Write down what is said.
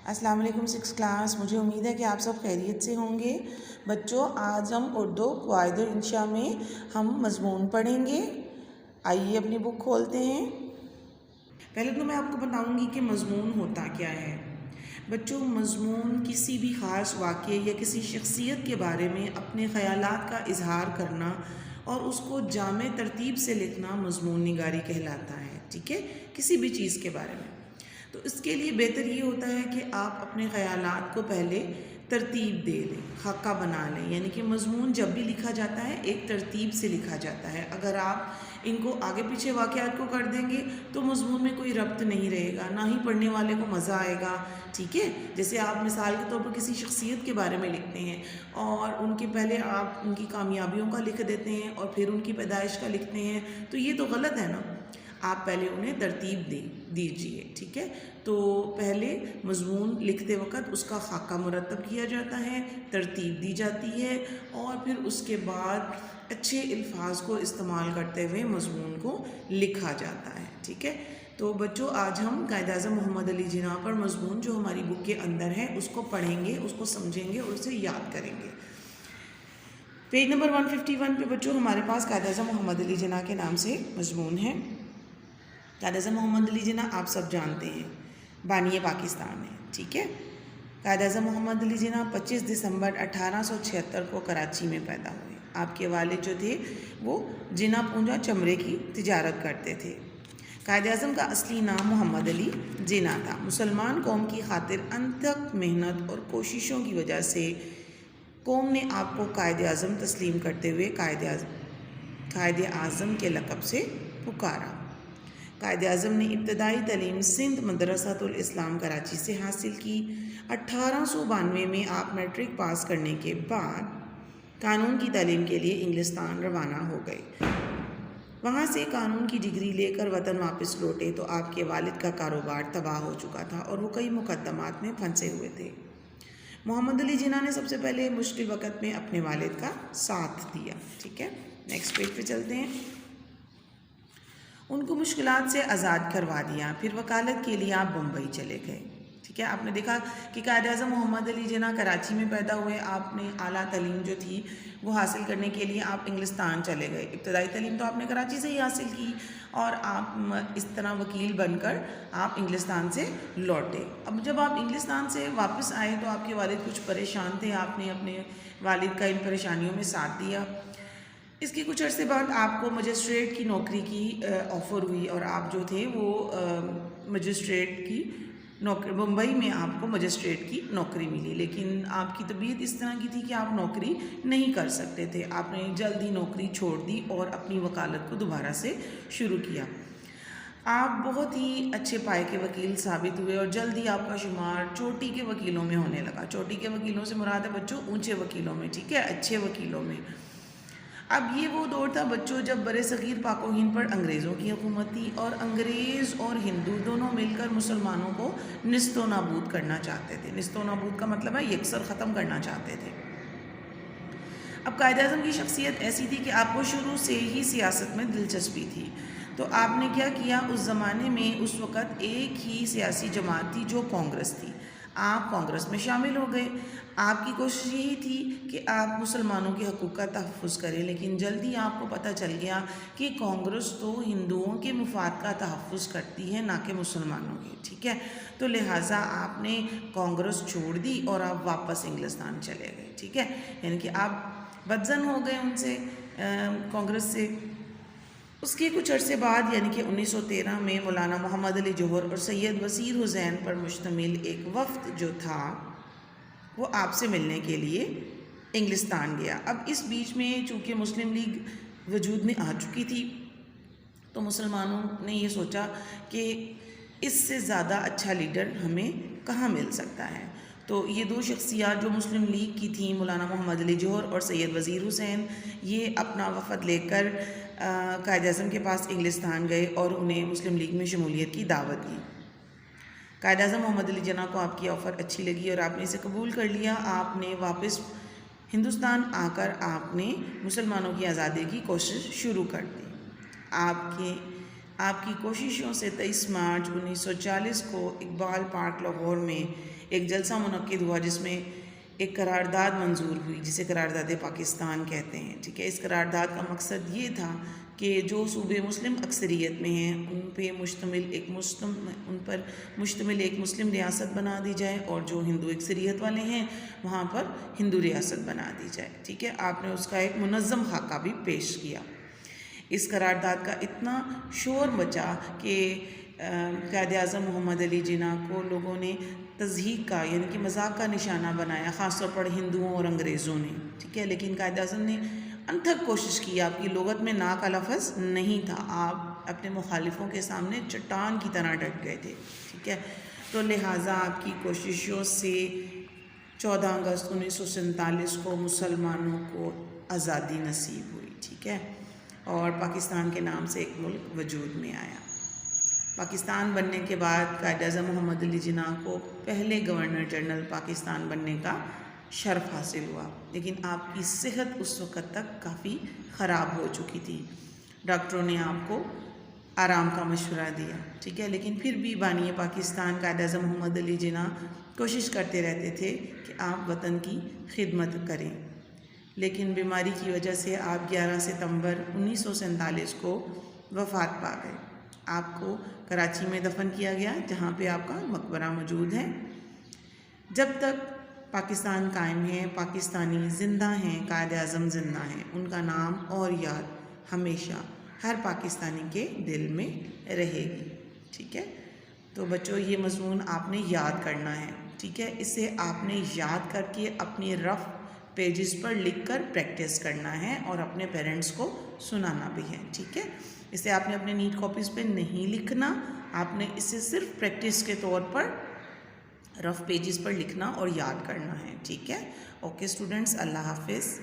السلام علیکم 6 کلاس. مجھے امید ہے کہ آپ سب خیریت سے ہوں گے. بچوں، آج ہم اردو قواعد انشاء میں ہم مضمون پڑھیں گے. آئیے اپنی بک کھولتے ہیں. پہلے تو میں آپ کو بتاؤں گی کہ مضمون ہوتا کیا ہے. بچوں، مضمون کسی بھی خاص واقعے یا کسی شخصیت کے بارے میں اپنے خیالات کا اظہار کرنا اور اس کو جامع ترتیب سے لکھنا مضمون نگاری کہلاتا ہے. ٹھیک ہے، کسی بھی چیز کے بارے میں. تو اس کے لیے بہتر یہ ہوتا ہے کہ آپ اپنے خیالات کو پہلے ترتیب دے لیں، خاکہ بنا لیں. یعنی کہ مضمون جب بھی لکھا جاتا ہے ایک ترتیب سے لکھا جاتا ہے. اگر آپ ان کو آگے پیچھے واقعات کو کر دیں گے تو مضمون میں کوئی ربط نہیں رہے گا، نہ ہی پڑھنے والے کو مزہ آئے گا. ٹھیک ہے، جیسے آپ مثال کے طور پر کسی شخصیت کے بارے میں لکھتے ہیں اور ان کے پہلے آپ ان کی کامیابیوں کا لکھ دیتے ہیں اور پھر ان کی پیدائش کا لکھتے ہیں، تو یہ تو غلط ہے نا. آپ پہلے انہیں ترتیب دیجیے. ٹھیک ہے، تو پہلے مضمون لکھتے وقت اس کا خاکہ مرتب کیا جاتا ہے، ترتیب دی جاتی ہے اور پھر اس کے بعد اچھے الفاظ کو استعمال کرتے ہوئے مضمون کو لکھا جاتا ہے. ٹھیک ہے، تو بچوں آج ہم قائد اعظم محمد علی جناح پر مضمون جو ہماری بک کے اندر ہے اس کو پڑھیں گے، اس کو سمجھیں گے اور اسے یاد کریں گے. پیج نمبر 151 پہ بچوں ہمارے پاس قائد اعظم محمد علی جناح کے نام سے مضمون ہے. قائد اعظم محمد علی جناح آپ سب جانتے ہیں، بانی پاکستان ہے. ٹھیک ہے، قائد اعظم محمد علی جناح 25 دسمبر 1876 کو کراچی میں پیدا ہوئے. آپ کے والد جو تھے وہ جناح پونجا چمڑے کی تجارت کرتے تھے. قائد اعظم کا اصلی نام محمد علی جناح تھا. مسلمان قوم کی خاطر انتھک محنت اور کوششوں کی وجہ سے قوم نے آپ کو قائد اعظم تسلیم کرتے ہوئے قائد اعظم کے لقب سے پکارا. قائد اعظم نے ابتدائی تعلیم سندھ مدرسۃ الاسلام کراچی سے حاصل کی. 1892 میں آپ میٹرک پاس کرنے کے بعد قانون کی تعلیم کے لیے انگلستان روانہ ہو گئے. وہاں سے قانون کی ڈگری لے کر وطن واپس لوٹے تو آپ کے والد کا کاروبار تباہ ہو چکا تھا اور وہ کئی مقدمات میں پھنسے ہوئے تھے. محمد علی جناح نے سب سے پہلے مشکل وقت میں اپنے والد کا ساتھ دیا. ٹھیک ہے، نیکسٹ پیج پہ چلتے ہیں. ان کو مشکلات سے آزاد کروا دیا. پھر وکالت کے لیے آپ بمبئی چلے گئے. ٹھیک ہے، آپ نے دیکھا کہ قائد اعظم محمد علی جناح کراچی میں پیدا ہوئے. آپ نے اعلیٰ تعلیم جو تھی وہ حاصل کرنے کے لیے آپ انگلستان چلے گئے. ابتدائی تعلیم تو آپ نے کراچی سے ہی حاصل کی اور آپ اس طرح وکیل بن کر آپ انگلستان سے لوٹے. اب جب آپ انگلستان سے واپس آئے تو آپ کے والد کچھ پریشان تھے. آپ نے اپنے والد کا ان پریشانیوں میں ساتھ دیا. اس کی کچھ عرصے بعد آپ کو مجسٹریٹ کی نوکری کی آفر ہوئی اور آپ جو تھے وہ مجسٹریٹ کی نوکری ممبئی میں آپ کو مجسٹریٹ کی نوکری ملی. لیکن آپ کی طبیعت اس طرح کی تھی کہ آپ نوکری نہیں کر سکتے تھے. آپ نے جلد ہی نوکری چھوڑ دی اور اپنی وکالت کو دوبارہ سے شروع کیا. آپ بہت ہی اچھے پائے کے وکیل ثابت ہوئے اور جلد ہی آپ کا شمار چوٹی کے وکیلوں میں ہونے لگا. چوٹی کے وکیلوں سے مراد ہے بچوں اونچے وکیلوں میں. ٹھیک ہے، اچھے وکیلوں میں. اب یہ وہ دور تھا بچوں جب بر صغیر پاک و ہند پر انگریزوں کی حکومت تھی اور انگریز اور ہندو دونوں مل کر مسلمانوں کو نیست و نابود کرنا چاہتے تھے. نیست و نابود کا مطلب ہے یکسر ختم کرنا چاہتے تھے. اب قائد اعظم کی شخصیت ایسی تھی کہ آپ کو شروع سے ہی سیاست میں دلچسپی تھی. تو آپ نے کیا کیا، اس زمانے میں اس وقت ایک ہی سیاسی جماعت تھی جو کانگریس تھی. آپ کانگریس میں شامل ہو گئے. آپ کی کوشش یہی تھی کہ آپ مسلمانوں کے حقوق کا تحفظ کریں. لیکن جلدی آپ کو پتہ چل گیا کہ کانگریس تو ہندوؤں کے مفاد کا تحفظ کرتی ہے نہ کہ مسلمانوں کے. ٹھیک ہے، تو لہٰذا آپ نے کانگریس چھوڑ دی اور آپ واپس انگلستان چلے گئے. ٹھیک ہے، یعنی کہ آپ بدظن ہو گئے ان سے، کانگریس سے. اس کے کچھ عرصے بعد یعنی کہ 1913 میں مولانا محمد علی جوہر اور سید وزیر حسین پر مشتمل ایک وفد جو تھا وہ آپ سے ملنے کے لیے انگلستان گیا. اب اس بیچ میں چونکہ مسلم لیگ وجود میں آ چکی تھی تو مسلمانوں نے یہ سوچا کہ اس سے زیادہ اچھا لیڈر ہمیں کہاں مل سکتا ہے. تو یہ دو شخصیات جو مسلم لیگ کی تھیں، مولانا محمد علی جوہر اور سید وزیر حسین، یہ اپنا وفد لے کر قائد اعظم کے پاس انگلستان گئے اور انہیں مسلم لیگ میں شمولیت کی دعوت دی. قائد اعظم محمد علی جناح کو آپ کی آفر اچھی لگی اور آپ نے اسے قبول کر لیا. آپ نے واپس ہندوستان آ کر آپ نے مسلمانوں کی آزادی کی کوشش شروع کر دی. آپ کے آپ کی کوششوں سے 23 مارچ 1940 کو اقبال پارک لاہور میں ایک جلسہ منعقد ہوا جس میں ایک قرارداد منظور ہوئی جسے قرارداد پاکستان کہتے ہیں، ٹھیک ہے۔ اس قرارداد کا مقصد یہ تھا کہ جو صوبے مسلم اکثریت میں ہیں ان پر مشتمل ایک مسلم ریاست بنا دی جائے، اور جو ہندو اکثریت والے ہیں وہاں پر ہندو ریاست بنا دی جائے، ٹھیک ہے۔ آپ نے اس کا ایک منظم خاکہ بھی پیش کیا۔ اس قرارداد کا اتنا شور مچا کہ قائد اعظم محمد علی جناح کو لوگوں نے تضحیک کا یعنی کہ مذاق کا نشانہ بنایا، خاص طور پر ہندوؤں اور انگریزوں نے، ٹھیک ہے۔ لیکن قائد اعظم نے انتھک کوشش کی، آپ کی لغت میں نا کا لفظ نہیں تھا، آپ اپنے مخالفوں کے سامنے چٹان کی طرح ڈٹ گئے تھے، ٹھیک ہے۔ تو لہٰذا آپ کی کوششوں سے 14 اگست 1947 کو مسلمانوں کو آزادی نصیب ہوئی، ٹھیک ہے، اور پاکستان کے نام سے ایک ملک وجود میں آیا۔ پاکستان بننے کے بعد قائد اعظم محمد علی جناح کو پہلے گورنر جنرل پاکستان بننے کا شرف حاصل ہوا، لیکن آپ کی صحت اس وقت تک کافی خراب ہو چکی تھی۔ ڈاکٹروں نے آپ کو آرام کا مشورہ دیا، ٹھیک ہے، لیکن پھر بھی بانی پاکستان قائد اعظم محمد علی جناح کوشش کرتے رہتے تھے کہ آپ وطن کی خدمت کریں، لیکن بیماری کی وجہ سے آپ 11 ستمبر 1947 کو وفات پا گئے۔ آپ کو کراچی میں دفن کیا گیا جہاں پہ آپ کا مقبرہ موجود ہے۔ جب تک پاکستان قائم ہے، پاکستانی زندہ ہیں، قائد اعظم زندہ ہیں، ان کا نام اور یاد ہمیشہ ہر پاکستانی کے دل میں رہے گی، ٹھیک ہے۔ تو بچوں یہ مضمون آپ نے یاد کرنا ہے، ٹھیک ہے، اسے آپ نے یاد کر کے اپنی رف پیجز پر لکھ کر پریکٹس کرنا ہے اور اپنے پیرنٹس کو سنانا بھی ہے، ٹھیک ہے۔ اسے آپ نے اپنے نیٹ کاپیز پہ نہیں لکھنا، آپ نے اسے صرف پریکٹس کے طور پر رف پیجز پر لکھنا اور یاد کرنا ہے، ٹھیک ہے۔ اوکے اسٹوڈنٹس، اللہ حافظ۔